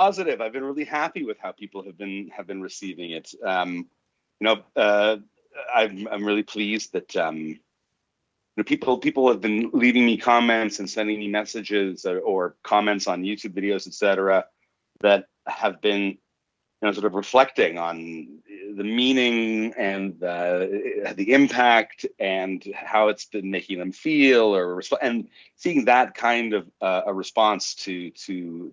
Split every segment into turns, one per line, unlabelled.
positive. I've been really happy with how people have been receiving it. You know, I'm really pleased that people have been leaving me comments and sending me messages or comments on YouTube videos, etc., that have been sort of reflecting on the meaning and the impact and how it's been making them feel, and seeing that kind of a response to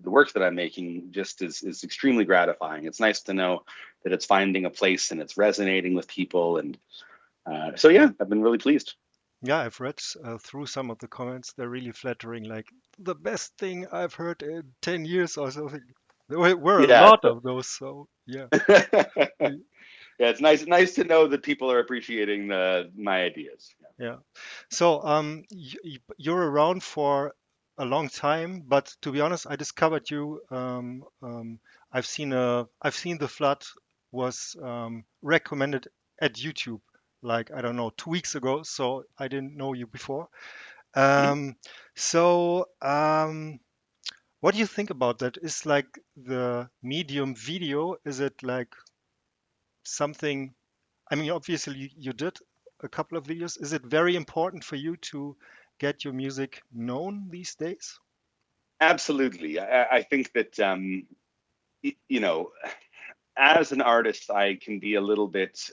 the work that I'm making just is extremely gratifying. It's nice to know that it's finding a place and it's resonating with people, and so yeah, I've been really pleased.
Yeah, I've read through some of the comments. They're really flattering, like the best thing I've heard in 10 years or something. There were a
Yeah.
lot of those, so yeah. y-
Yeah, it's nice to know that people are appreciating my ideas.
Yeah. So, you're around for a long time, but to be honest, I discovered you. I've seen the flood was recommended at YouTube, like I don't know, 2 weeks ago. So I didn't know you before.
Mhm.
Um, so, what do you think about that? Is like the medium video? Is it like something? I mean, obviously you did a couple of videos. Is it very important for you to get your music known these days?
Absolutely. I think that you know, as an artist, I can be a little bit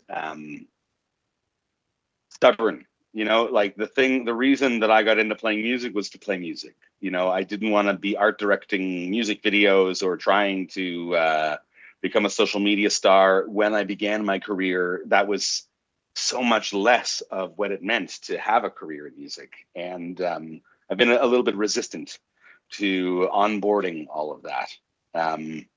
stubborn. Like the reason that I got into playing music was to play music. I didn't want to be art directing music videos or trying to become a social media star. When I began my career, that was so much less of what it meant to have a career in music. And I've been a little bit resistant to onboarding all of that. Um,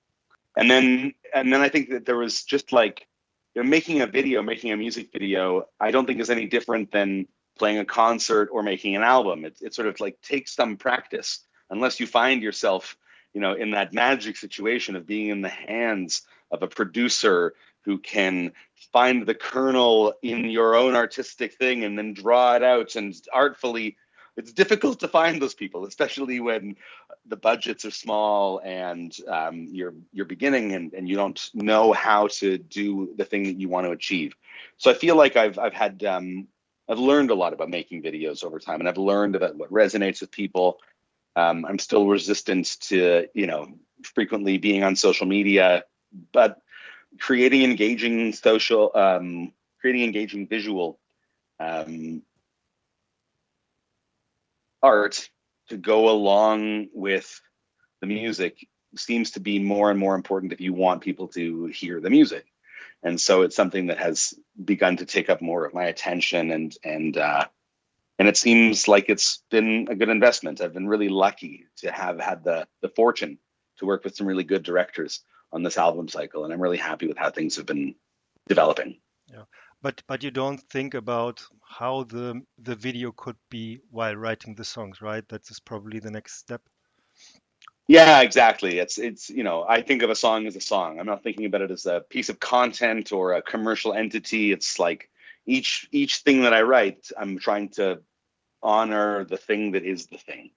and then I think that there was just like making a music video. I don't think is any different than playing a concert or making an album. It sort of like takes some practice, unless you find yourself, in that magic situation of being in the hands of a producer who can find the kernel in your own artistic thing and then draw it out and artfully. It's difficult to find those people, especially when the budgets are small and you're beginning, and you don't know how to do the thing that you want to achieve. So I feel like I've learned a lot about making videos over time, and I've learned about what resonates with people. I'm still resistant to frequently being on social media, but creating engaging social, creating engaging visual um, art to go along with the music seems to be more and more important if you want people to hear the music. And so it's something that has begun to take up more of my attention, and it seems like it's been a good investment. I've been really lucky to have had the fortune to work with some really good directors on this album cycle, and I'm really happy with how things have been developing.
Yeah. But you don't think about how the video could be while writing the songs, right? That is probably the next step.
Yeah, exactly. It's I think of a song as a song. I'm not thinking about it as a piece of content or a commercial entity. It's like each thing that I write, I'm trying to honor the thing that is the thing.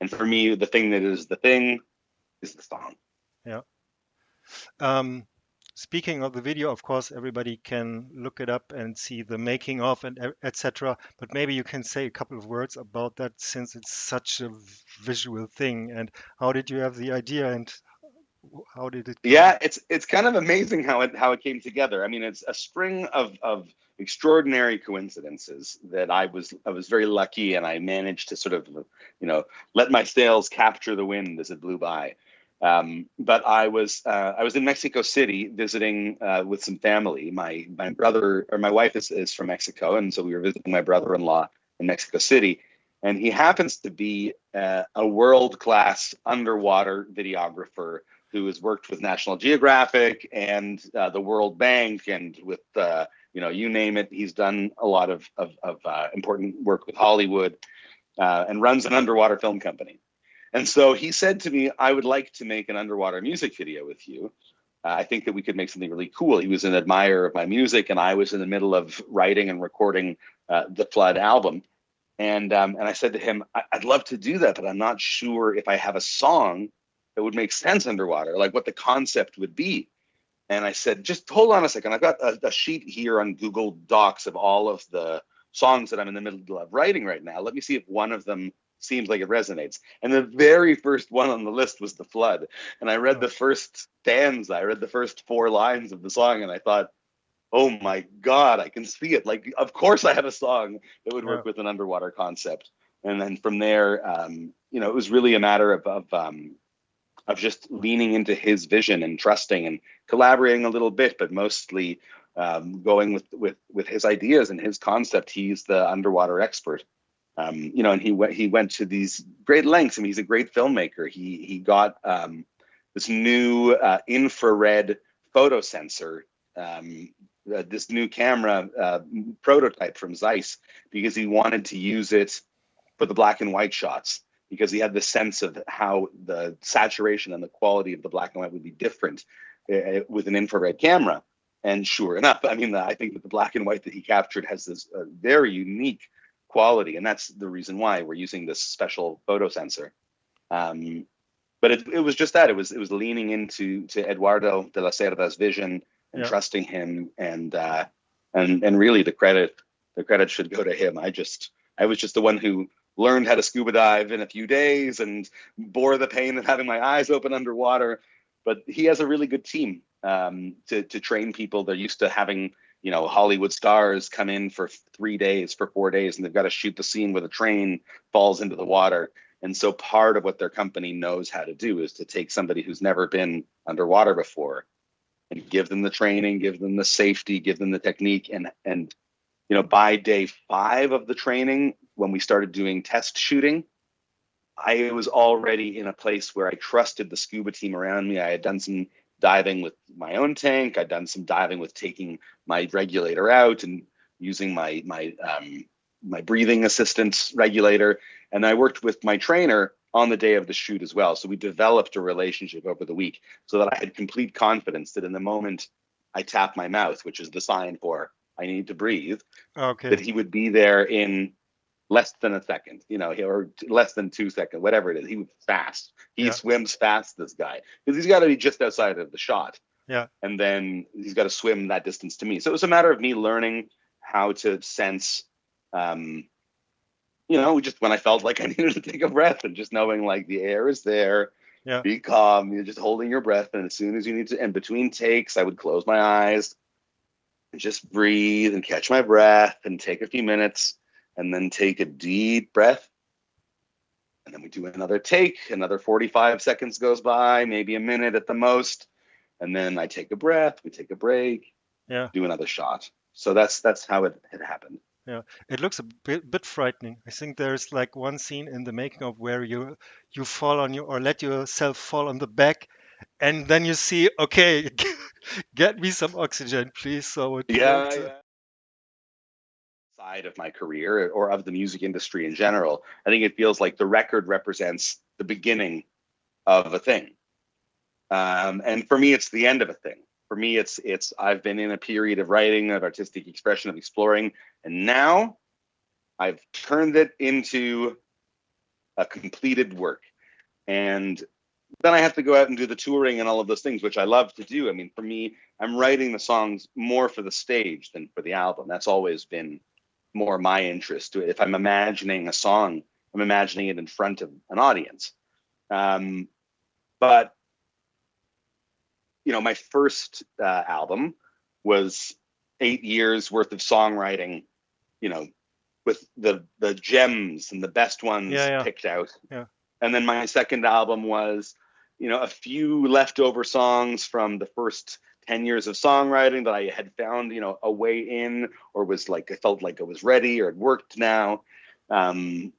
And for me, the thing that is the thing is the song.
Yeah. Um, Speaking of the video, of course, everybody can look it up and see the making of and etc. But maybe you can say a couple of words about that since it's such a visual thing. And how did you have the idea and how did it come?
Yeah, it's kind of amazing how it came together. I mean, it's a string of extraordinary coincidences that I was very lucky, and I managed to sort of let my sails capture the wind as it blew by. But I was in Mexico City visiting with some family. My brother, or my wife, is from Mexico, and so we were visiting my brother-in-law in Mexico City, and he happens to be a world-class underwater videographer who has worked with National Geographic and the World Bank, and with you name it. He's done a lot of important work with Hollywood, and runs an underwater film company. And so he said to me, "I would like to make an underwater music video with you. I think that we could make something really cool." He was an admirer of my music, and I was in the middle of writing and recording the Flood album. And I said to him, "I'd love to do that, but I'm not sure if I have a song that would make sense underwater, like what the concept would be. And I said, just hold on a second. I've got a sheet here on Google Docs of all of the songs that I'm in the middle of writing right now. Let me see if one of them seems like it resonates. And the very first one on the list was The Flood. And I read
Oh,
the first stanza, I read the first 4 lines of the song, and I thought, oh my God, I can see it. Like, of course I have a song that would
yeah.
work with an underwater concept. And then from there, it was really a matter of just leaning into his vision and trusting and collaborating a little bit, but mostly going with his ideas and his concept. He's the underwater expert. And he went to these great lengths. I mean, he's a great filmmaker. He got this new infrared photo sensor, this new camera prototype from Zeiss, because he wanted to use it for the black and white shots, because he had the sense of how the saturation and the quality of the black and white would be different with an infrared camera. And sure enough, I mean, I think that the black and white that he captured has this very unique quality, and that's the reason why we're using this special photo sensor. Um, but it was just that it was leaning into to Eduardo de la Cerda's vision and
Yeah.
trusting him, and really the credit should go to him. I was just the one who learned how to scuba dive in a few days and bore the pain of having my eyes open underwater. But he has a really good team to train people. They're used to having Hollywood stars come in for 3 days, for 4 days, and they've got to shoot the scene where the train falls into the water. And so part of what their company knows how to do is to take somebody who's never been underwater before and give them the training, give them the safety, give them the technique. And by day 5 of the training, when we started doing test shooting, I was already in a place where I trusted the scuba team around me. I had done some diving with my own tank. I'd done some diving with taking my regulator out and using my breathing assistance regulator. And I worked with my trainer on the day of the shoot as well. So we developed a relationship over the week so that I had complete confidence that in the moment I tap my mouth, which is the sign for I need to breathe, that
Okay.
he would be there in less than a second, or less than 2 seconds, whatever it is. He was fast. He
Yeah.
swims fast, this guy, because he's got to be just outside of the shot.
Yeah.
And then he's got to swim that distance to me. So it was a matter of me learning how to sense, just when I felt like I needed to take a breath, and just knowing like the air is there,
Yeah.
be calm, you're just holding your breath. And as soon as you need to, in between takes, I would close my eyes and just breathe and catch my breath and take a few minutes and then take a deep breath. And then we do another take, another 45 seconds goes by, maybe a minute at the most. And then I take a breath, we take a break,
Yeah.
do another shot. So that's how it had happened.
Yeah. It looks a bit frightening. I think there's like one scene in the making of where you fall on your or let yourself fall on the back, and then you see, okay, get me some oxygen, please. So it
Yeah,
won't.
yeah. Side of my career or of the music industry in general, I think it feels like the record represents the beginning of a thing. And for me, it's the end of a thing. For me, it's I've been in a period of writing, of artistic expression, of exploring, and now I've turned it into a completed work. And then I have to go out and do the touring and all of those things, which I love to do. I mean, for me, I'm writing the songs more for the stage than for the album. That's always been more my interest. If I'm imagining a song, I'm imagining it in front of an audience. But my first album was 8 years worth of songwriting, you know, with the gems and the best
Yeah.
ones
Yeah.
picked out.
Yeah.
And then my second album was, a few leftover songs from the first 10 years of songwriting that I had found, a way in, or was like, I felt like it was ready or it worked now. Um,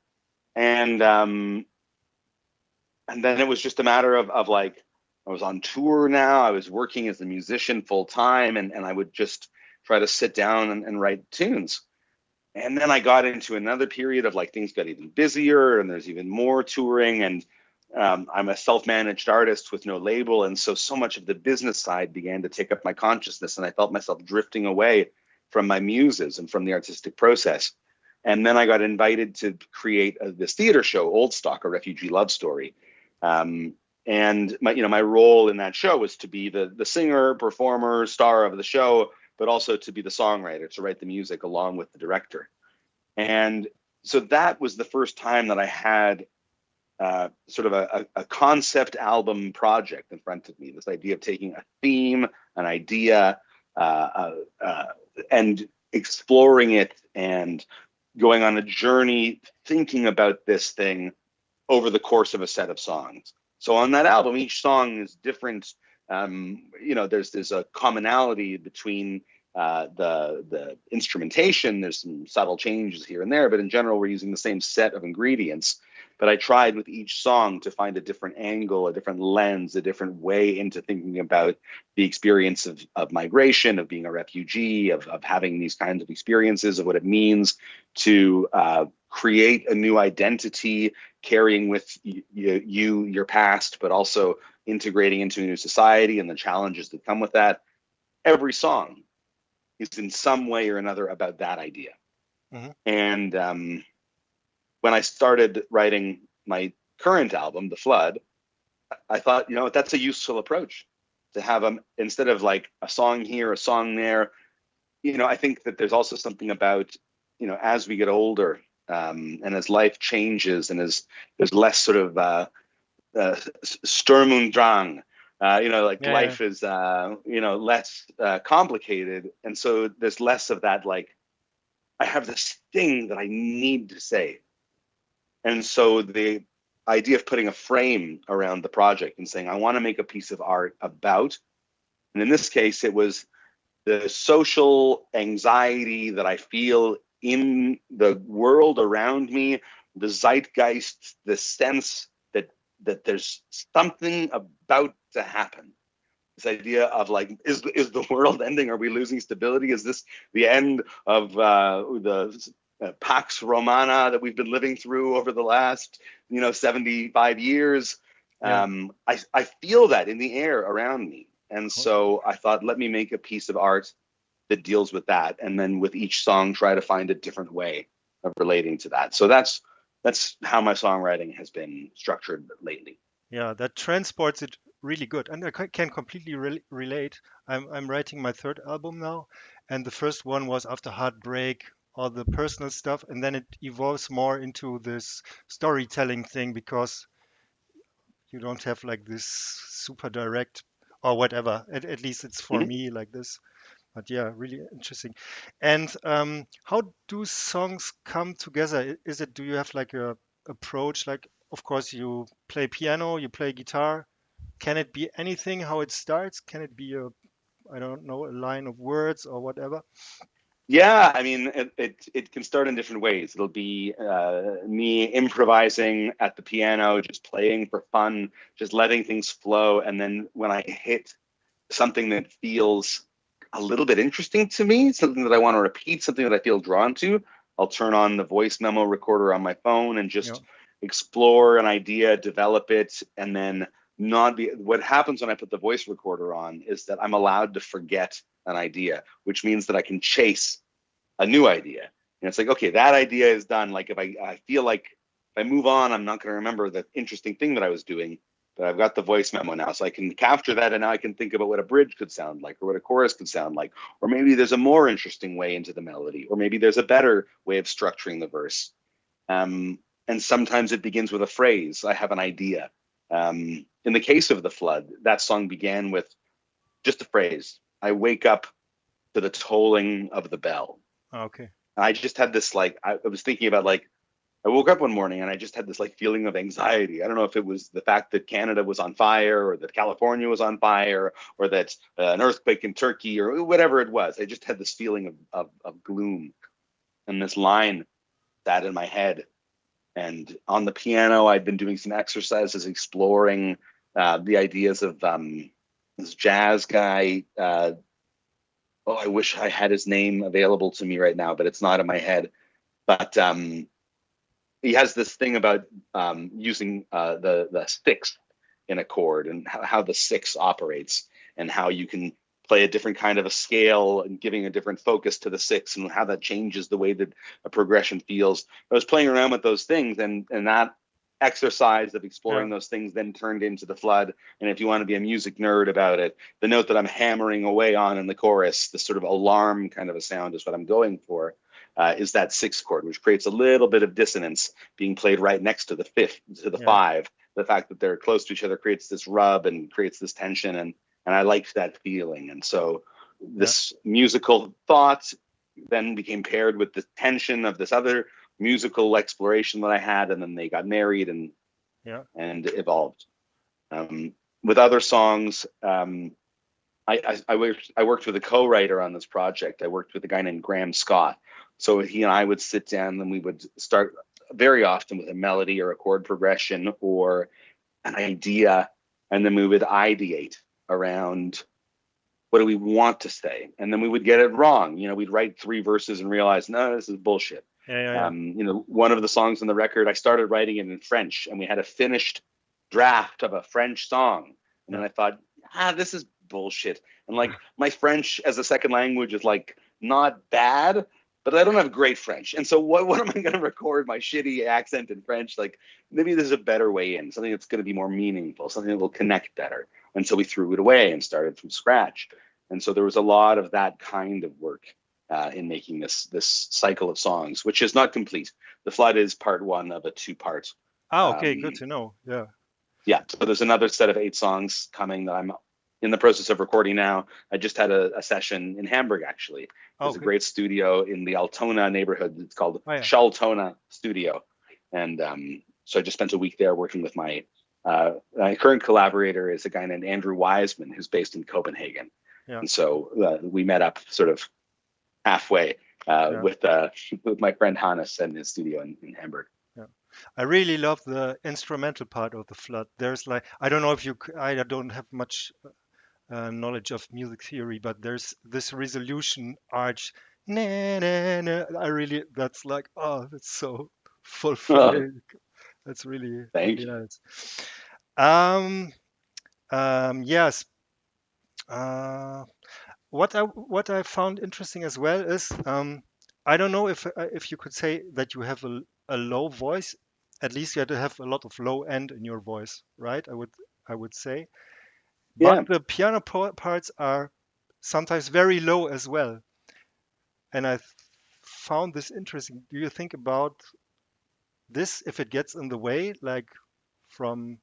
and, um, and then it was just a matter of like, I was on tour now. I was working as a musician full time, and I would just try to sit down and write tunes. And then I got into another period of like things got even busier and there's even more touring. And I'm a self-managed artist with no label. And so much of the business side began to take up my consciousness. And I felt myself drifting away from my muses and from the artistic process. And then I got invited to create this theater show, Old Stock, a refugee love story. Um, And my role in that show was to be the singer, performer, star of the show, but also to be the songwriter, to write the music along with the director. And so that was the first time that I had sort of a concept album project in front of me. This idea of taking a theme, an idea, and exploring it and going on a journey, thinking about this thing over the course of a set of songs. So on that album, each song is different. There's a commonality between the instrumentation. There's some subtle changes here and there, but in general, we're using the same set of ingredients. But I tried with each song to find a different angle, a different lens, a different way into thinking about the experience of migration, of being a refugee, of having these kinds of experiences, of what it means to create a new identity, carrying with your past, but also integrating into a new society and the challenges that come with that. Every song is in some way or another about that idea.
Mm-hmm.
And when I started writing my current album, The Flood, I thought, that's a useful approach to have them instead of like a song here, a song there. I think that there's also something about, as we get older, and as life changes and as there's less sort of Sturm und Drang,
Yeah.
life is, less complicated. And so there's less of that, like, I have this thing that I need to say. And so the idea of putting a frame around the project and saying, I want to make a piece of art about, and in this case, it was the social anxiety that I feel in the world around me, the zeitgeist, the sense that there's something about to happen. This idea of like, is the world ending? Are we losing stability? Is this the end of the Pax Romana that we've been living through over the last 75 years?
Yeah.
I feel that in the air around me. And so I thought, let me make a piece of art that deals with that, and then with each song try to find a different way of relating to that. So that's how my songwriting has been structured lately.
Yeah, that transports it really good, and I can completely relate. I'm writing my third album now, and the first one was after heartbreak, all the personal stuff, and then it evolves more into this storytelling thing because you don't have like this super direct or whatever. At least it's for
Mm-hmm.
me like this. But yeah, really interesting. And how do songs come together? Is it, do you have like a approach? Like, of course, you play piano, you play guitar. Can it be anything how it starts? Can it be a, I don't know, a line of words or whatever?
Yeah, I mean, it can start in different ways. It'll be me improvising at the piano, just playing for fun, just letting things flow. And then when I hit something that feels a little bit interesting to me, something that I want to repeat, something that I feel drawn to, I'll turn on the voice memo recorder on my phone and
Yeah.
just explore an idea, develop it, and then not be. What happens when I put the voice recorder on is that I'm allowed to forget an idea, which means that I can chase a new idea. And it's like, okay, that idea is done. Like if I feel like if I move on, I'm not going to remember the interesting thing that I was doing, but I've got the voice memo now, so I can capture that, and now I can think about what a bridge could sound like, or what a chorus could sound like, or maybe there's a more interesting way into the melody, or maybe there's a better way of structuring the verse. And sometimes it begins with a phrase. I have an idea. In the case of The Flood, that song began with just a phrase. I wake up to the tolling of the bell.
Okay.
And I just had this like, I was thinking about like, I woke up one morning and I just had this like feeling of anxiety. I don't know if it was the fact that Canada was on fire, or that California was on fire, or that an earthquake in Turkey, or whatever it was. I just had this feeling of gloom, and this line sat in my head. And on the piano, I'd been doing some exercises exploring the ideas of this jazz guy. Oh, I wish I had his name available to me right now, but it's not in my head. But he has this thing about using the sixth in a chord, and how the sixth operates, and how you can play a different kind of a scale and giving a different focus to the sixth, and how that changes the way that a progression feels. I was playing around with those things, and that exercise of exploring
Yeah.
those things then turned into the flood. And if you want to be a music nerd about it, the note that I'm hammering away on in the chorus, the sort of alarm kind of a sound is what I'm going for, is that sixth chord, which creates a little bit of dissonance being played right next to the fifth, to the
Yeah.
five. The fact that they're close to each other creates this rub and creates this tension. And I liked that feeling. And so
Yeah.
this musical thought then became paired with the tension of this other musical exploration that I had, and then they got married
Yeah.
and evolved. With other songs, I worked with a co-writer on this project. I worked with a guy named Graham Scott. So he and I would sit down and we would start very often with a melody or a chord progression or an idea, and then we would ideate around what do we want to say, and then we would get it wrong. We'd write three verses and realize, no, this is bullshit.
Yeah. Yeah. Yeah.
One of the songs on the record, I started writing it in French, and we had a finished draft of a French song, and then
Yeah.
I thought, this is bullshit. And like my French as a second language is like not bad, but I don't have great French. And so what am I going to record my shitty accent in French? Like maybe there's a better way in, something that's going to be more meaningful, something that will connect better. And so we threw it away and started from scratch. And so there was a lot of that kind of work in making this cycle of songs, which is not complete. The Flood is part one of a two-part.
Ah, okay, good
Um,
to know. Yeah.
yeah, so there's another set of 8 songs coming that I'm in the process of recording now. I just had a session in Hamburg, actually.
Ah,
There's a
okay.
great studio in the Altona neighborhood. It's called
Oh, yeah.
Shaltona Studio. And so I just spent a week there working with my current collaborator is a guy named Andrew Wiseman, who's based in Copenhagen.
Yeah.
And so we met up sort of halfway
Yeah.
with my friend Hannes and his studio in Hamburg.
Yeah. I really love the instrumental part of the flood. There's like, I don't know if I don't have much knowledge of music theory, but there's this resolution arch. Na, na, na. That's like, oh, that's so
Oh,
fulfilling. That's really, really
thank you.
nice. Um, yes. Uh, what I found interesting as well is I don't know if you could say that you have a low voice. At least you had to have a lot of low end in your voice, right? I would say, but
Yeah.
the piano parts are sometimes very low as well, and found this interesting. Do you think about this if it gets in the way, like from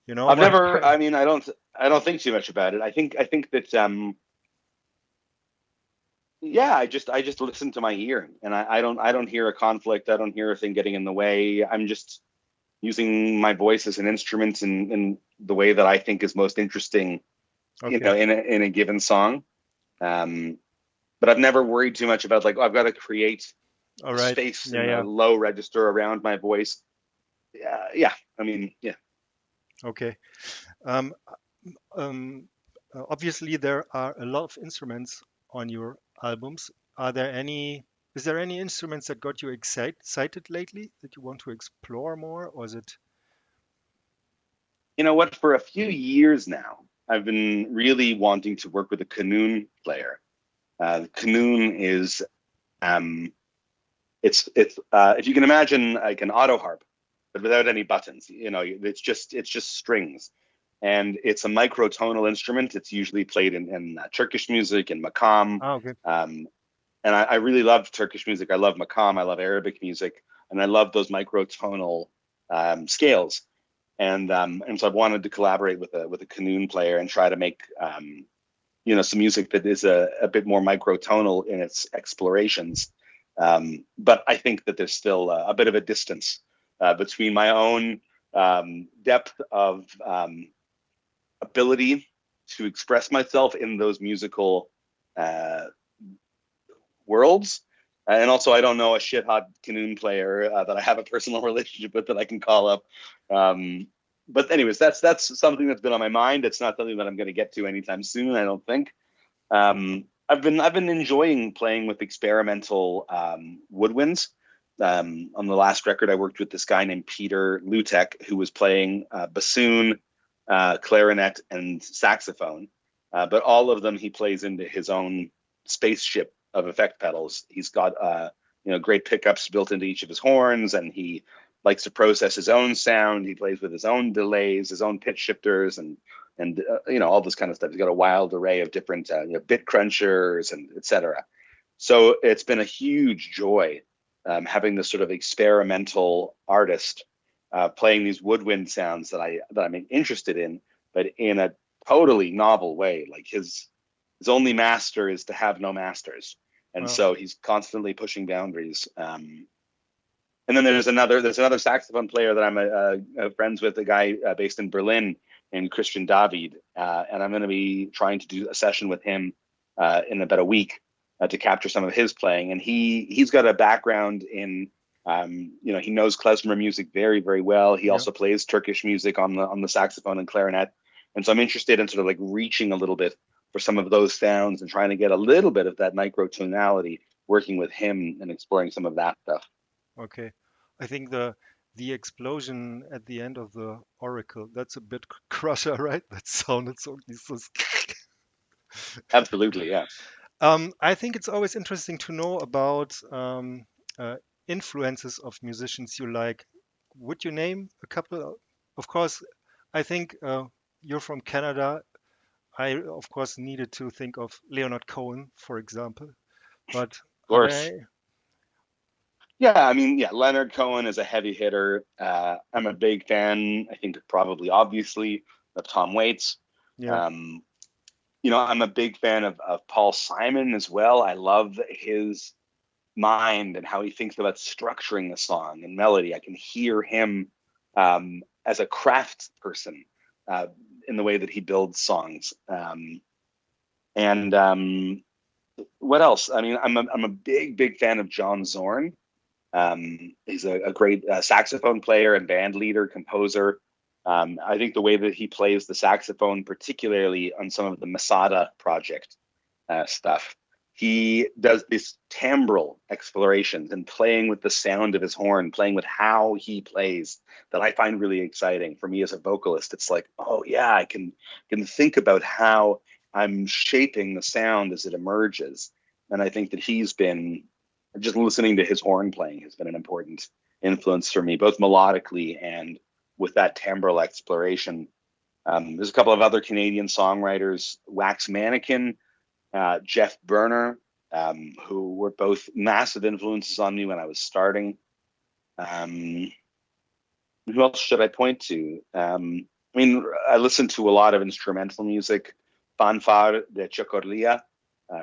I've
my
never. I mean, I don't think too much about it. I think that yeah, I just listen to my ear, and I don't hear a conflict. I don't hear a thing getting in the way. I'm just using my voice as an instrument in the way that I think is most interesting,
okay,
in a given song. Um, but I've never worried too much about like, oh, I've got to create
all
a
right,
space
yeah,
in the
yeah,
low register around my voice. Yeah. I mean, yeah.
okay. Um, obviously, there are a lot of instruments on your albums. Are there any? Is there any instruments that got you excited lately that you want to explore more, or is it?
You know what? For a few years now, I've been really wanting to work with a qanun player. Qanun is it's if you can imagine like an auto harp, but without any buttons. It's just strings, and it's a microtonal instrument. It's usually played in Turkish music and makam.
Ah, okay.
Um, and I really love Turkish music. I love makam. I love Arabic music, and I love those microtonal scales. And so I've wanted to collaborate with a qanun player and try to make some music that is a bit more microtonal in its explorations. But I think that there's still a bit of a distance between my own depth of ability to express myself in those musical uh, worlds. And also, I don't know a shit hot qanun player that I have a personal relationship with that I can call up. But anyways, that's something that's been on my mind. It's not something that I'm going to get to anytime soon, I don't think. I've been enjoying playing with experimental woodwinds. On the last record, I worked with this guy named Peter Lutek, who was playing bassoon, clarinet, and saxophone. But all of them he plays into his own spaceship of effect pedals. He's got great pickups built into each of his horns, and he likes to process his own sound. He plays with his own delays, his own pitch shifters, and all this kind of stuff. He's got a wild array of different bit crunchers and etc. So it's been a huge joy having this sort of experimental artist playing these woodwind sounds that I'm interested in, but in a totally novel way. Like his only master is to have no masters, and
Well,
so he's constantly pushing boundaries. And then there's another saxophone player that I'm friends with, a guy based in Berlin, named Christian David, and I'm going to be trying to do a session with him in about a week to capture some of his playing. And he's got a background in he knows klezmer music very, very well. He
yeah.
also plays Turkish music on the saxophone and clarinet, and so I'm interested in sort of like reaching a little bit for some of those sounds and trying to get a little bit of that microtonality working with him and exploring some of that stuff.
Okay. I think the explosion at the end of the Oracle, that's a bit crusher, right? That sounded so.
Absolutely, yeah.
I think it's always interesting to know about uh, influences of musicians you like. Would you name a couple? Of course, I think you're from Canada. I, of course, needed to think of Leonard Cohen, for example. But
Of
are
course.
there?
Yeah, I mean, yeah, Leonard Cohen is a heavy hitter. I'm a big fan, I think probably obviously, of Tom Waits.
Yeah,
Um, I'm a big fan of Paul Simon as well. I love his mind and how he thinks about structuring the song and melody. I can hear him as a craft person uh, in the way that he builds songs. And what else? I mean, I'm a big, big fan of John Zorn. He's a great saxophone player and band leader, composer. I think the way that he plays the saxophone, particularly on some of the Masada project stuff, he does this timbral explorations and playing with the sound of his horn, playing with how he plays, that I find really exciting. For me as a vocalist, it's like, oh yeah, I can think about how I'm shaping the sound as it emerges. And I think that he's been just listening to his horn playing has been an important influence for me, both melodically and with that timbral exploration. There's a couple of other Canadian songwriters, Wax Mannequin, Jeff Berner, who were both massive influences on me when I was starting. Um, who else should I point to? I mean, I listen to a lot of instrumental music. Fanfar de Ciocorlia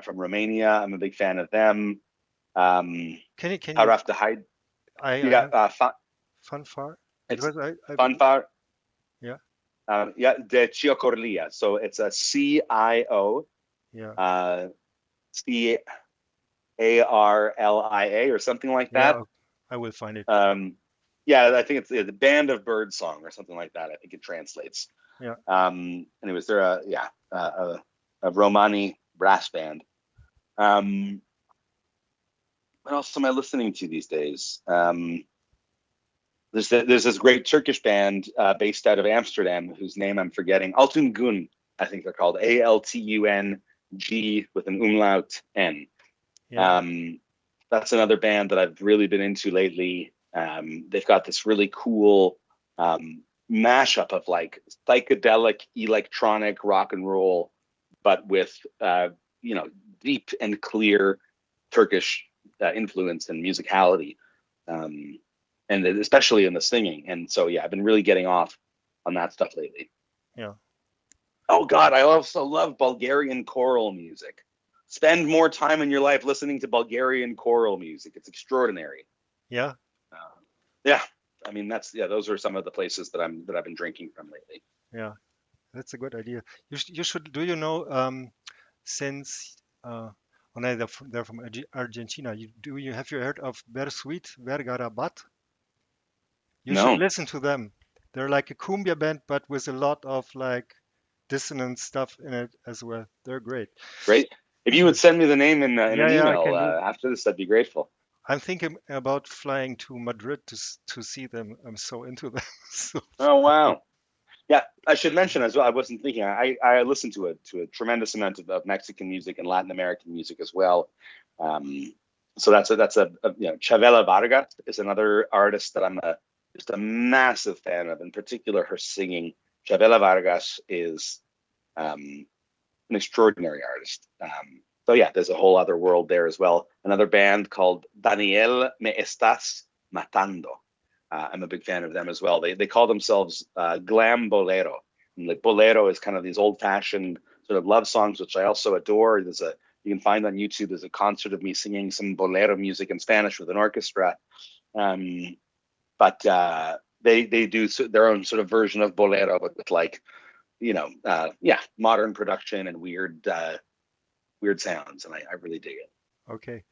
from Romania. I'm a big fan of them.
can you?
Haraf the Hyde.
I
Yeah,
have fanfare
it's
because I believe.
Fanfar.
Yeah,
Yeah, de Ciocorlia. So it's a CIO
yeah,
uh, CARLIA or something like
yeah.
that.
I will find it.
Um, yeah, I think it's the band of bird song or something like that. I think it translates.
Yeah,
Anyways, they're a Romani brass band. Um, what else am I listening to these days? There's this great Turkish band based out of Amsterdam whose name I'm forgetting. Altun Gun, I think they're called. ALTUNG with an umlaut N.
yeah,
Um, that's another band that I've really been into lately. They've got this really cool mashup of like psychedelic electronic rock and roll, but with deep and clear Turkish influence and musicality, um, and especially in the singing. And so yeah, I've been really getting off on that stuff lately.
yeah,
Oh God, I also love Bulgarian choral music. Spend more time in your life listening to Bulgarian choral music. It's extraordinary.
yeah,
Uh, yeah, I mean those are some of the places that I've been drinking from lately.
yeah. That's a good idea. You should. Do you know? Since when they're from Argentina, you have you heard of Bersuit Vergarabat? You should
No,
listen to them. They're like a cumbia band, but with a lot of like dissonant stuff in it as well. They're great.
great. If you would send me the name in
Yeah,
an
yeah, I
email
can do.
after this, I'd be grateful.
I'm thinking about flying to Madrid to see them. I'm so into them. So
Oh wow. Yeah, I should mention as well. I wasn't thinking. I listen to a tremendous amount of Mexican music and Latin American music as well. Um, so that's a Chavela Vargas is another artist that I'm just a massive fan of. In particular, her singing. Chavela Vargas is an extraordinary artist. So yeah, there's a whole other world there as well. Another band called Daniel Me Estás Matando. I'm a big fan of them as well. They call themselves glam bolero. And like bolero is kind of these old fashioned sort of love songs, which I also adore. You can find on YouTube. There's a concert of me singing some bolero music in Spanish with an orchestra. Um, but they do their own sort of version of bolero, but with like yeah, modern production and weird sounds, and I really dig it.
Okay.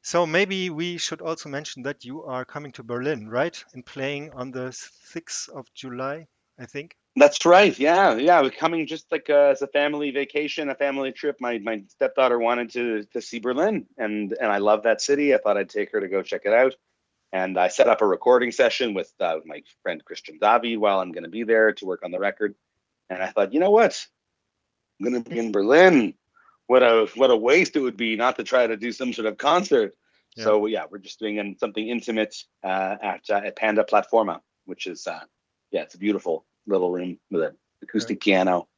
So maybe we should also mention that you are coming to Berlin, right? And playing on the 6th of July, I think.
That's right. Yeah, yeah. We're coming just like as a family vacation, a family trip. My stepdaughter wanted to see Berlin, and I love that city. I thought I'd take her to go check it out, and I set up a recording session with my friend Christian David while I'm going to be there to work on the record. And I thought, you know what? I'm going to be in Berlin. What a waste it would be not to try to do some sort of concert.
Yeah.
So yeah, we're just doing something intimate at Panda Platforma, which is yeah, it's a beautiful little room with an
Right.
acoustic piano.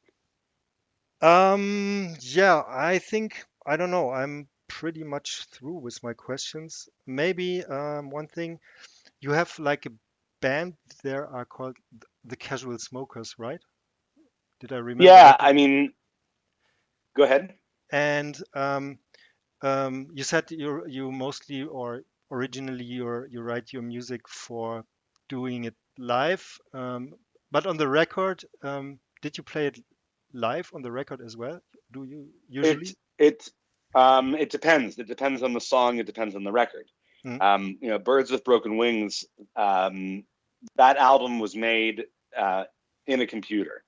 Yeah, I think I don't know. I'm pretty much through with my questions. Maybe one thing you have like a band there are called the Casual Smokers, right? Did I remember
Yeah,
that
I
right?
mean, go ahead.
And you said you mostly or originally you write your music for doing it live, but on the record, did you play it live on the record as well? Do you
It
usually?
it it depends. It depends on the song. It depends on the record.
Mm,
Birds with Broken Wings. Um, that album was made uh, in a computer.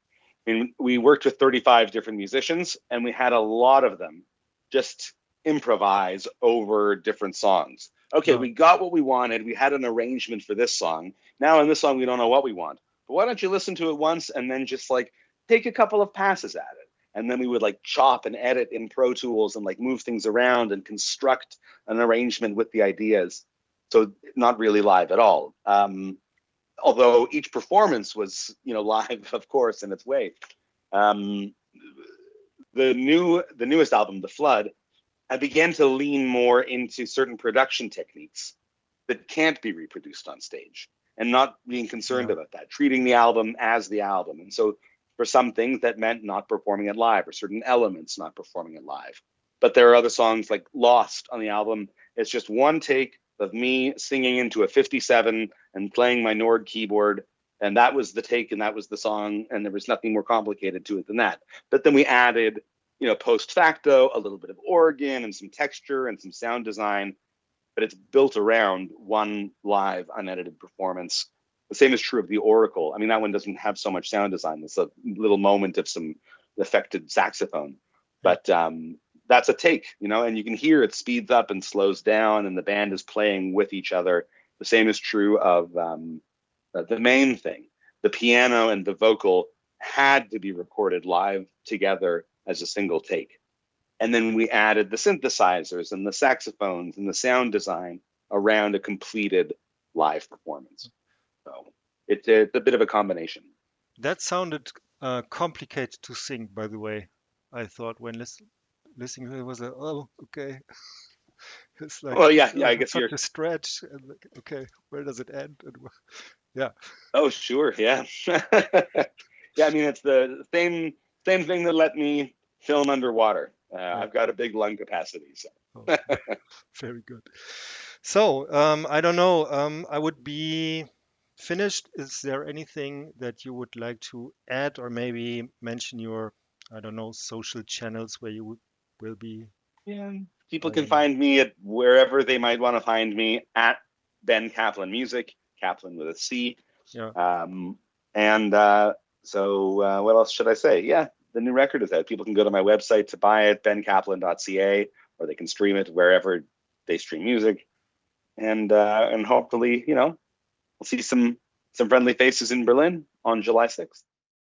I mean, we worked with 35 different musicians, and we had a lot of them just improvise over different songs. Okay,
no,
we got what we wanted. We had an arrangement for this song. Now in this song, we don't know what we want. But why don't you listen to it once and then just like take a couple of passes at it? And then we would like chop and edit in Pro Tools and like move things around and construct an arrangement with the ideas. So not really live at all. Although each performance was, live, of course, in its way. Um, the newest album, The Flood, I began to lean more into certain production techniques that can't be reproduced on stage, and not being concerned
yeah,
about that, treating the album as the album. And so for some things that meant not performing it live, or certain elements not performing it live. But there are other songs like Lost on the album. It's just one take of me singing into a 57 and playing my Nord keyboard. And that was the take, and that was the song. And there was nothing more complicated to it than that. But then we added, post facto, a little bit of organ and some texture and some sound design, but it's built around one live unedited performance. The same is true of the Oracle. I mean, that one doesn't have so much sound design. It's a little moment of some affected saxophone,
yeah.
but that's a take, and you can hear it speeds up and slows down, and the band is playing with each other. The same is true of the main thing. The piano and the vocal had to be recorded live together as a single take. And then we added the synthesizers and the saxophones and the sound design around a completed live performance. So it's a bit of a combination.
That sounded complicated to sing, by the way. I thought when listening to it was like, oh, okay, it's like
Well, yeah, yeah.
oh,
I
that's
guess you're.
such a stretch. And like, okay, where does it end? And yeah,
Oh, sure, yeah, yeah. I mean, it's the same thing that let me film underwater.
yeah.
I've got a big lung capacity, so.
Oh, very good. So, I don't know. I would be finished. Is there anything that you would like to add, or maybe mention your, I don't know, social channels where you will be?
Yeah, people
I
can
don't know.
find me at wherever they might want to find me at Ben Caplan Music, Caplan with a C.
Yeah.
Um, and what else should I say? Yeah, the new record is out. People can go to my website to buy it, bencaplan.ca, or they can stream it wherever they stream music. And hopefully, we'll see some friendly faces in Berlin on July 6th.